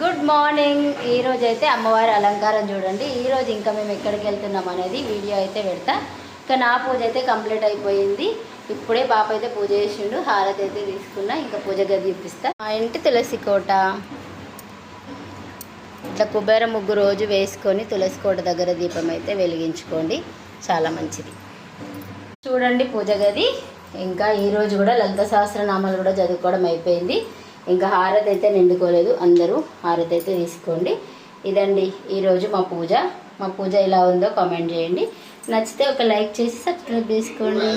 Good morning. ఈరోజు అయితే అమ్మవారి అలంకారం చూడండి. ఈరోజు ఇంకా మేము ఎక్కడికి వెళ్తున్నాం అనేది వీడియో అయితే పెడతా. ఇంకా నా పూజ అయితే కంప్లీట్ అయిపోయింది. ఇప్పుడే బాప అయితే పూజ చేసిండు, హారతి అయితే తీసుకున్నా. ఇంకా పూజ గది చూపిస్తా. మా ఇంటి తులసి కోట ఇట్లా కుబేర ముగ్గు రోజు వేసుకొని తులసి కోట దగ్గర దీపం అయితే వెలిగించుకోండి, చాలా మంచిది. చూడండి పూజ గది. ఇంకా ఈరోజు కూడా లలిత సహస్రనామాలు కూడా చదువుకోవడం అయిపోయింది. ఇంకా హారతి అయితే నిండుకోలేదు, అందరూ హారతి అయితే తీసుకోండి. ఇదండి ఈరోజు మా పూజ ఎలా ఉందో కామెంట్ చేయండి. నచ్చితే ఒక లైక్ చేసి సబ్స్క్రైబ్ చేసుకోండి.